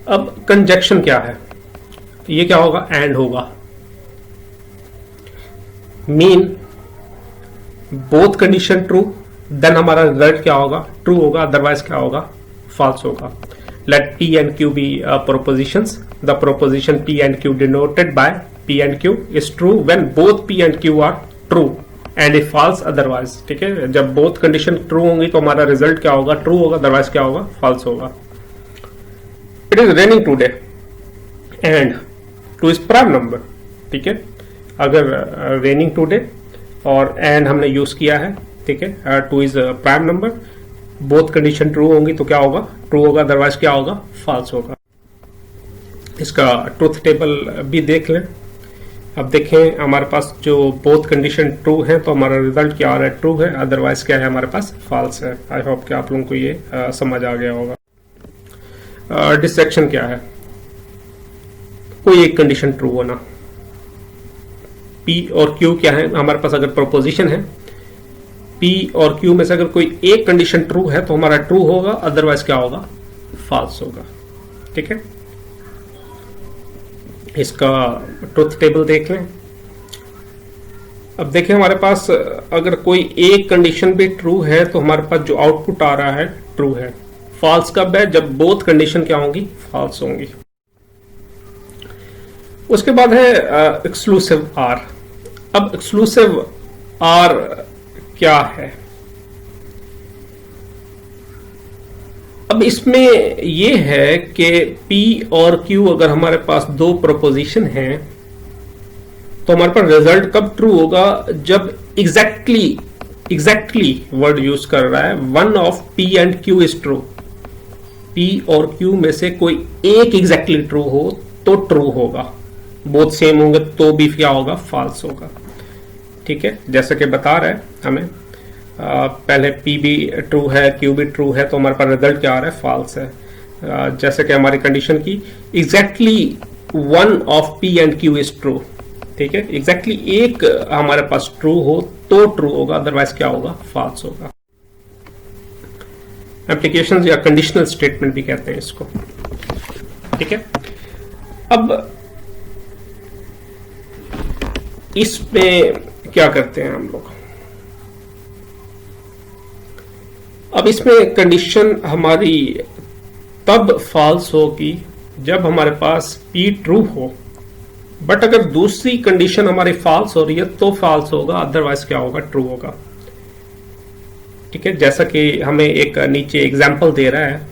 अब कंजक्शन क्या है, ये क्या होगा, एंड होगा, mean both condition true, then हमारा रिजल्ट क्या होगा, ट्रू होगा, अदरवाइज क्या होगा, फॉल्स होगा. Let P and Q be propositions. The proposition P and Q denoted by P and Q is true when both P and Q are true and if false otherwise. ठीक है, जब both condition true होंगी तो हमारा result क्या होगा, true होगा, otherwise क्या होगा, फॉल्स होगा. It is raining today and two is prime number. ठीक है, अगर रेनिंग टूडे और एंड हमने यूज किया है, ठीक है, two is prime number, both condition true होंगी तो क्या होगा, ट्रू होगा, अदरवाइज क्या होगा, फॉल्स होगा. इसका ट्रूथ टेबल भी देख लें. अब देखें हमारे पास जो बोथ कंडीशन ट्रू है तो हमारा रिजल्ट क्या आ रहा है, ट्रू है, अदरवाइज क्या है हमारे पास, फॉल्स है. आई होप कि आप लोगों को ये समझ आ गया होगा. डिस्ट्रैक्शन क्या है, कोई एक कंडीशन ट्रू होना. P और Q क्या है हमारे पास, अगर प्रोपोजिशन है P और Q में से अगर कोई एक कंडीशन ट्रू है तो हमारा ट्रू होगा, अदरवाइज क्या होगा, फॉल्स होगा. ठीक है, इसका ट्रुथ टेबल देख लें. अब देखें हमारे पास अगर कोई एक कंडीशन भी ट्रू है तो हमारे पास जो आउटपुट आ रहा है ट्रू है. फॉल्स कब है, जब बोथ कंडीशन क्या होंगी, फॉल्स होंगी. उसके बाद है एक्सक्लूसिव आर. अब एक्सक्लूसिव आर क्या है, अब इसमें यह है कि P और Q अगर हमारे पास दो प्रोपोजिशन हैं तो हमारे पास रिजल्ट कब ट्रू होगा, जब एग्जैक्टली वर्ड यूज कर रहा है, one of P and Q is true. P और Q में से कोई एक एग्जैक्टली ट्रू हो तो ट्रू होगा, बोथ सेम होंगे तो भी क्या होगा, फॉल्स होगा. ठीक है, जैसे कि बता रहा है हमें पहले P भी ट्रू है, Q भी ट्रू है, तो हमारे पास रिजल्ट क्या आ रहा है, फॉल्स है. जैसे कि हमारी कंडीशन की exactly one of P and Q is true. ठीक है, एग्जैक्टली एक हमारे पास ट्रू हो तो ट्रू होगा, अदरवाइज क्या होगा, फॉल्स होगा. एप्लीकेशंस या कंडीशनल स्टेटमेंट भी कहते हैं इसको. ठीक है, अब इसमें क्या करते हैं हम लोग, अब इसमें कंडीशन हमारी तब फॉल्स होगी जब हमारे पास P ट्रू हो, बट अगर दूसरी कंडीशन हमारी फॉल्स हो रही है तो फॉल्स होगा, अदरवाइज क्या होगा, ट्रू होगा. ठीक है, जैसा कि हमें एक नीचे एग्जांपल दे रहा है,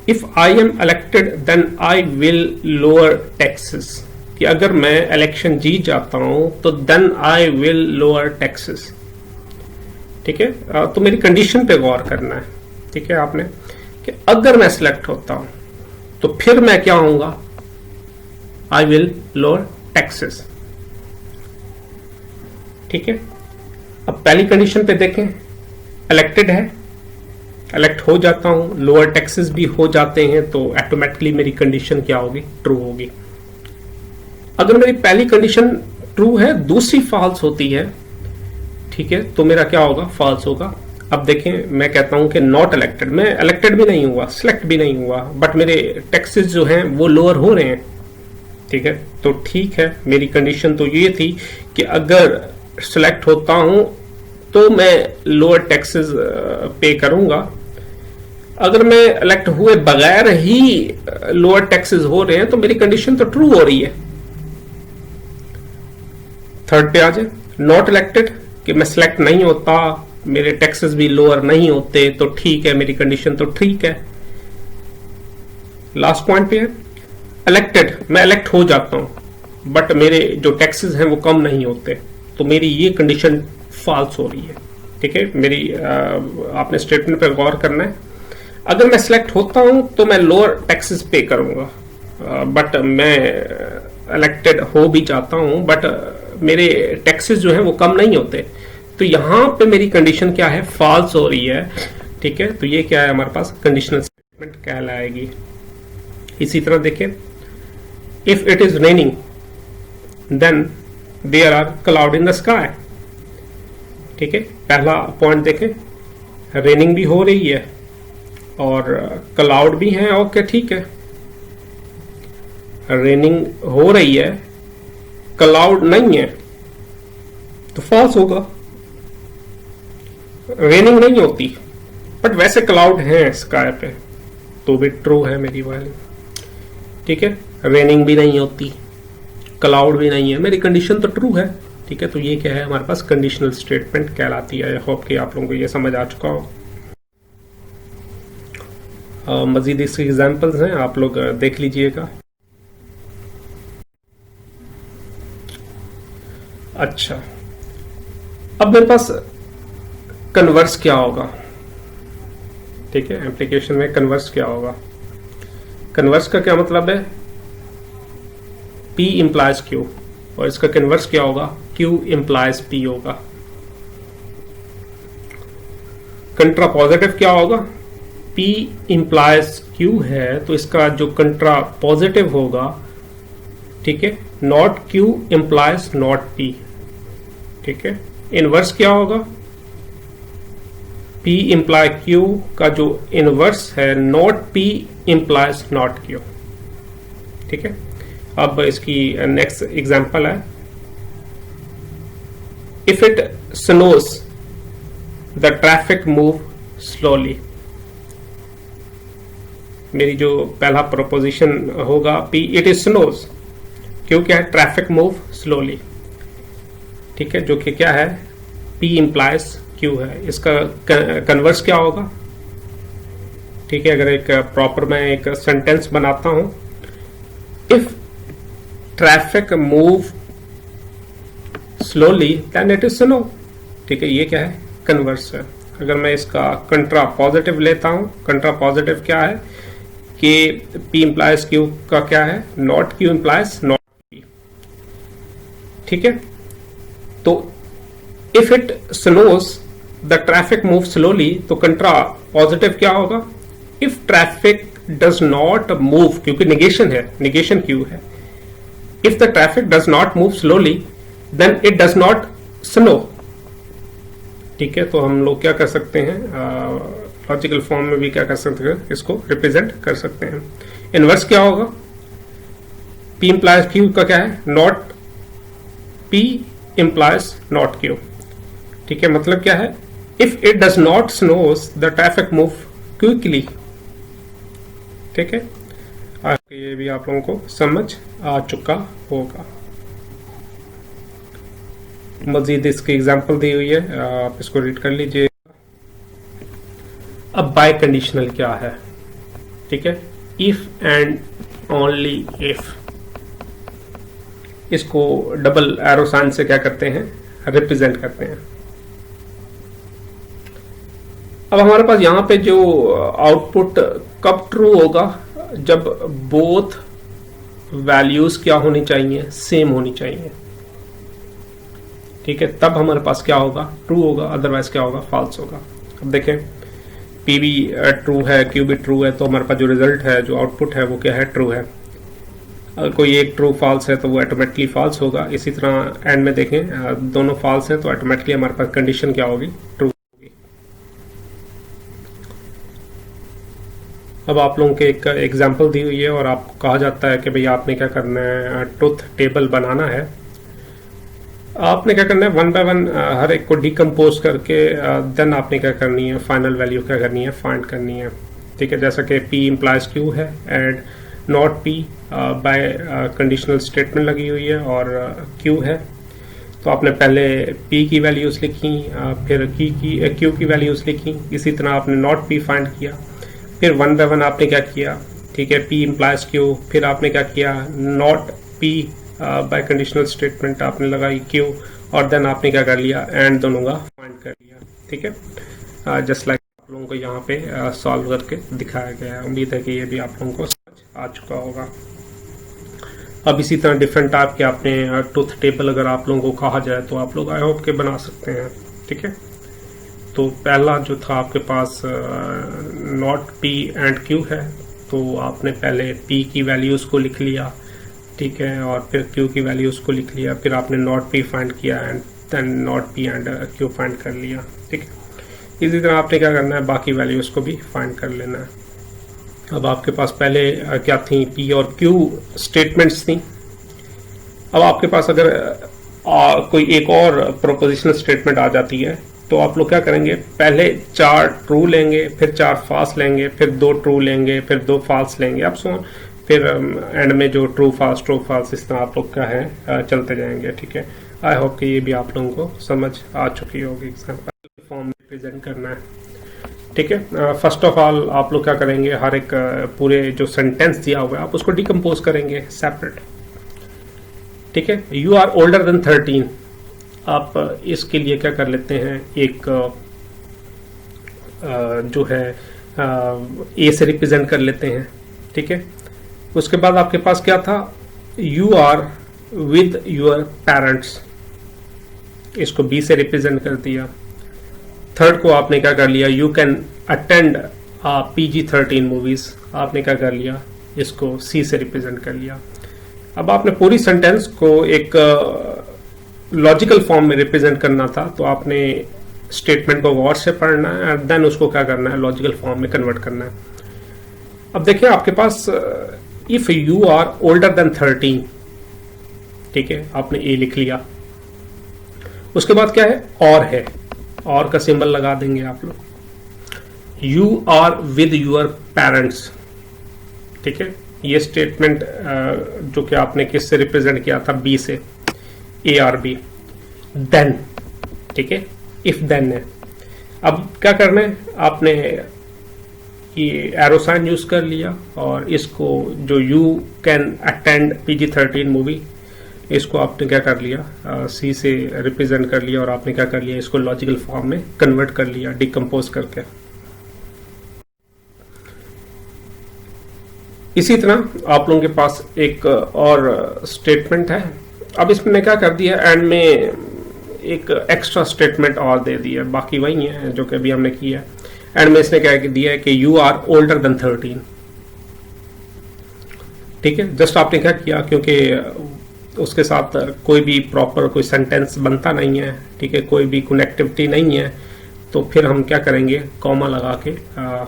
if I am elected then I will lower taxes, कि अगर मैं इलेक्शन जीत जाता हूं तो then I will lower taxes. ठीक है, तो मेरी कंडीशन पे गौर करना है. ठीक है, आपने कि अगर मैं सिलेक्ट होता हूं तो फिर मैं क्या होऊंगा, आई विल लोअर टैक्सेस. ठीक है, अब पहली कंडीशन पे देखें, इलेक्टेड है, इलेक्ट हो जाता हूं, लोअर टैक्सेस भी हो जाते हैं, तो ऑटोमेटिकली मेरी कंडीशन क्या होगी, ट्रू होगी. अगर मेरी पहली कंडीशन ट्रू है, दूसरी फॉल्स होती है, ठीक है, तो मेरा क्या होगा, फॉल्स होगा. अब देखें, मैं कहता हूं कि नॉट इलेक्टेड, मैं इलेक्टेड भी नहीं हुआ, सिलेक्ट भी नहीं हुआ, बट मेरे टैक्सेस जो हैं वो लोअर हो रहे हैं. ठीक है, तो ठीक है, मेरी कंडीशन तो ये थी कि अगर सिलेक्ट होता हूं तो मैं लोअर टैक्सेस पे करूंगा. अगर मैं इलेक्ट हुए बगैर ही लोअर टैक्सेस हो रहे हैं तो मेरी कंडीशन तो ट्रू हो रही है. थर्ड पे आ जाए, नॉट इलेक्टेड, कि मैं सिलेक्ट नहीं होता, मेरे टैक्सेस भी लोअर नहीं होते, तो ठीक है, मेरी कंडीशन तो ठीक है. लास्ट पॉइंट पे है इलेक्टेड, मैं इलेक्ट हो जाता हूं बट मेरे जो टैक्सेस हैं वो कम नहीं होते, तो मेरी ये कंडीशन फॉल्स हो रही है. ठीक है, मेरी आपने स्टेटमेंट पे गौर करना है. अगर मैं सिलेक्ट होता हूं तो मैं लोअर टैक्सेस पे करूंगा, बट मैं इलेक्टेड हो भी जाता हूं बट मेरे टैक्सेस जो हैं वो कम नहीं होते, तो यहां पे मेरी कंडीशन क्या है, फॉल्स हो रही है. ठीक है, तो ये क्या है, हमारे पास कंडीशनल स्टेटमेंट कहलाएगी. इसी तरह देखें, if it is raining then there are cloud in the sky. ठीक है, पहला पॉइंट देखें, रेनिंग भी हो रही है और क्लाउड भी है, ओके ठीक है, रेनिंग हो रही है, क्लाउड नहीं है तो फॉल्स होगा। रेनिंग नहीं होती बट वैसे क्लाउड है स्काई पे तो भी ट्रू है मेरी वैल्यू, ठीक है। रेनिंग भी नहीं होती, क्लाउड भी नहीं है, मेरी कंडीशन तो ट्रू है, ठीक है। तो ये क्या है, हमारे पास कंडीशनल स्टेटमेंट कहलाती है। आई होप कि आप लोगों को ये समझ आ चुका हो। मजीद इसके एग्जांपल्स हैं, आप लोग देख लीजिएगा। अच्छा, अब मेरे पास कन्वर्स क्या होगा, ठीक है। एप्लीकेशन में कन्वर्स क्या होगा, कन्वर्स का क्या मतलब है, P इंप्लाइज Q, और इसका कन्वर्स क्या होगा, Q इंप्लाइज P होगा। कंट्रा पॉजिटिव क्या होगा, P इंप्लाइज Q है तो इसका जो कंट्रा पॉजिटिव होगा, ठीक है, not Q implies not P, ठीक है। इनवर्स क्या होगा, P इंप्लाई Q का जो इनवर्स है not P implies not Q, ठीक है। अब इसकी नेक्स्ट एग्जांपल है, if it snows the traffic move slowly. मेरी जो पहला प्रोपोजिशन होगा P इट इज स्नोज, क्यों क्या है, ट्रैफिक मूव स्लोली, ठीक है, जो कि क्या है, P इंप्लाइज Q है। इसका कन्वर्स क्या होगा, ठीक है। अगर एक प्रॉपर मैं एक सेंटेंस बनाता हूं, if traffic move slowly then it is snow, ठीक है, ये क्या है, कन्वर्स है। अगर मैं इसका कंट्रा पॉजिटिव लेता हूं, कंट्रा पॉजिटिव क्या है कि P इंप्लाइज Q का क्या है, not Q implies not P, ठीक है। तो if it snows the traffic move slowly, तो कंट्रा पॉजिटिव क्या होगा, if traffic does not move, क्योंकि निगेशन है, निगेशन क्यू है, if the traffic does not move slowly then it does not snow, ठीक है। तो हम लोग क्या कर सकते हैं, लॉजिकल फॉर्म में भी क्या कर सकते हैं, इसको रिप्रेजेंट कर सकते हैं। इनवर्स क्या होगा, P इंप्लाइज Q का क्या है, not P implies not Q, ठीक है। मतलब क्या है, if it does not snows the traffic move quickly, ठीक है। ये भी आप लोगों को समझ आ चुका होगा। मजीद इसकी एग्जांपल दी हुई है, आप इसको रीड कर लीजिए। अब बाय कंडीशनल क्या है, ठीक है, इफ एंड ओनली इफ, इसको डबल एरो साइन से क्या करते हैं, रिप्रेजेंट करते हैं। अब हमारे पास यहां पे जो आउटपुट कब ट्रू होगा, जब बोथ वैल्यूज क्या होनी चाहिए, सेम होनी चाहिए, ठीक है, तब हमारे पास क्या होगा, ट्रू होगा, अदरवाइज क्या होगा, फॉल्स होगा। अब देखें, P भी ट्रू है, Q भी ट्रू है, तो हमारे पास जो रिजल्ट है, जो आउटपुट है, वो क्या है, ट्रू है। अगर कोई एक ट्रू फॉल्स है तो वो ऑटोमेटिकली फॉल्स होगा। इसी तरह एंड में देखें, दोनों फॉल्स हैं तो ऑटोमेटिकली हमारे पास कंडीशन क्या होगी, ट्रू होगी। अब आप लोगों के एक एग्जांपल दी हुई है और आपको कहा जाता है कि भाई आपने क्या करना है, ट्रुथ टेबल बनाना है। आपने क्या करना है, वन बाय वन हर एक को डिकम्पोज करके देन आपने क्या करनी है, फाइनल वैल्यू क्या करनी है, फाइंड करनी है, ठीक है। जैसा कि P इंप्लाइज Q है and not P bye conditional statement लगी हुई है और Q है, तो आपने पहले P की वैल्यूज लिखी, फिर Q की वैल्यूज लिखी। इसी तरह आपने नॉट P फाइंड किया, फिर वन बाय वन आपने क्या किया, ठीक है, P इंप्लाइज Q, फिर आपने क्या किया, not P bye conditional statement आपने लगाई Q, और देन आपने क्या कर लिया, एंड दोनों का फाइंड कर लिया, ठीक है। जस्ट लाइक आप लोगों को यहाँ पे सॉल्व करके दिखाया गया है। उम्मीद है कि ये भी आप लोगों को समझ आ चुका होगा। अब इसी तरह डिफरेंट टाइप के आपने ट्रुथ टेबल अगर आप लोगों को कहा जाए तो आप लोग आई होप के बना सकते हैं, ठीक है। तो पहला जो था आपके पास नॉट P एंड Q है, तो आपने पहले P की वैल्यूज को लिख लिया, ठीक है, और फिर Q की वैल्यूज को लिख लिया, फिर आपने नॉट P फाइंड किया and then not P and Q find कर लिया, ठीक है। इसी तरह आपने क्या करना है, बाकी वैल्यूज को भी फाइंड कर लेना है। अब आपके पास पहले क्या थी, पी और क्यू स्टेटमेंट्स थी। अब आपके पास अगर कोई एक और प्रोपोजिशनल स्टेटमेंट आ जाती है तो आप लोग क्या करेंगे, पहले 4 ट्रू लेंगे, फिर 4 फॉल्स लेंगे, फिर 2 ट्रू लेंगे, फिर 2 फॉल्स लेंगे, अब सो फिर एंड में जो ट्रू फॉल्स इस तरह आप लोग का है चलते जाएंगे। ठीक है, आई होप कि ये भी आप लोगों को समझ आ चुकी होगी। एग्जाम्पल फॉर्म में प्रेजेंट करना है। ठीक है, फर्स्ट ऑफ ऑल आप लोग क्या करेंगे, हर एक पूरे जो सेंटेंस दिया हुआ है आप उसको डिकम्पोज करेंगे सेपरेट। ठीक है, यू आर ओल्डर देन 13, आप इसके लिए क्या कर लेते हैं, एक जो है ए से रिप्रेजेंट कर लेते हैं। ठीक है, उसके बाद आपके पास क्या था, you are with your parents, इसको बी से रिप्रेजेंट कर दिया। थर्ड को आपने क्या कर लिया, you can attend PG-13 movies, आपने क्या कर लिया, इसको सी से रिप्रेजेंट कर लिया। अब आपने पूरी सेंटेंस को एक लॉजिकल फॉर्म में रिप्रेजेंट करना था, तो आपने स्टेटमेंट को गौर से पढ़ना है एंड देन उसको क्या करना है, लॉजिकल फॉर्म में कन्वर्ट करना है। अब देखिए आपके पास if you are older than 13, ठीक है, आपने ए लिख लिया। उसके बाद क्या है, और का सिंबल लगा देंगे आप लोग। You are with your parents, ठीक है, ये स्टेटमेंट जो कि आपने किससे रिप्रेजेंट किया था, बी से, ए आर बी। देन, ठीक है, इफ देन है। अब क्या करना है, आपने ये एरो साइन यूज कर लिया और इसको जो you can attend PG-13 movie, इसको आपने क्या कर लिया, सी से रिप्रेजेंट कर लिया और आपने क्या कर लिया, इसको लॉजिकल फॉर्म में कन्वर्ट कर लिया डिकम्पोज करके। इसी तरह आप लोगों के पास एक और स्टेटमेंट है। अब इसमें क्या कर दिया, एंड में एक एक्स्ट्रा स्टेटमेंट और दे दिया, बाकी वही है जो कि अभी हमने किया। एंड में इसने क्या दिया है कि यू आर ओल्डर देन 13। ठीक है, जस्ट आपने क्या किया, क्योंकि उसके साथ कोई भी प्रॉपर कोई सेंटेंस बनता नहीं है, ठीक है, कोई भी कनेक्टिविटी नहीं है, तो फिर हम क्या करेंगे, कॉमा लगा के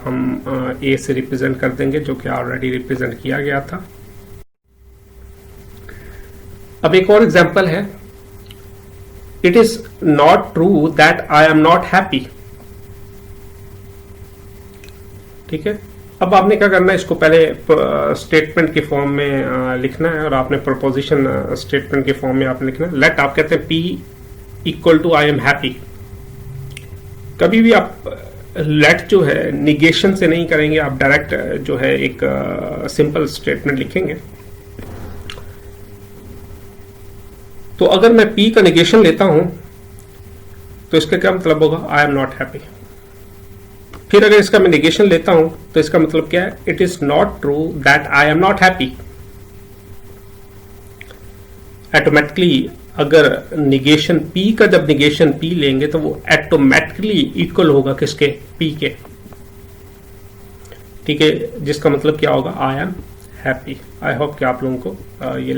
हम ए से रिप्रेजेंट कर देंगे, जो कि ऑलरेडी रिप्रेजेंट किया गया था। अब एक और एग्जांपल है, it is not true that I am not happy. ठीक है, अब आपने क्या करना है, इसको पहले स्टेटमेंट के फॉर्म में लिखना है और आपने प्रपोजिशन स्टेटमेंट के फॉर्म में आपने लिखना है। लेट आप कहते हैं P equal to I am happy. कभी भी आप लेट जो है निगेशन से नहीं करेंगे, आप डायरेक्ट जो है एक सिंपल स्टेटमेंट लिखेंगे। तो अगर मैं P का निगेशन लेता हूं तो इसका क्या मतलब होगा, आई एम नॉट हैप्पी। फिर अगर इसका मैं निगेशन लेता हूं तो इसका मतलब क्या है, it is not true that I am not happy. Automatically अगर निगेशन P का, जब निगेशन P लेंगे तो वो ऑटोमेटिकली इक्वल होगा किसके, P के। ठीक है, जिसका मतलब क्या होगा, आई एम हैप्पी। आई होप कि आप लोगों को ये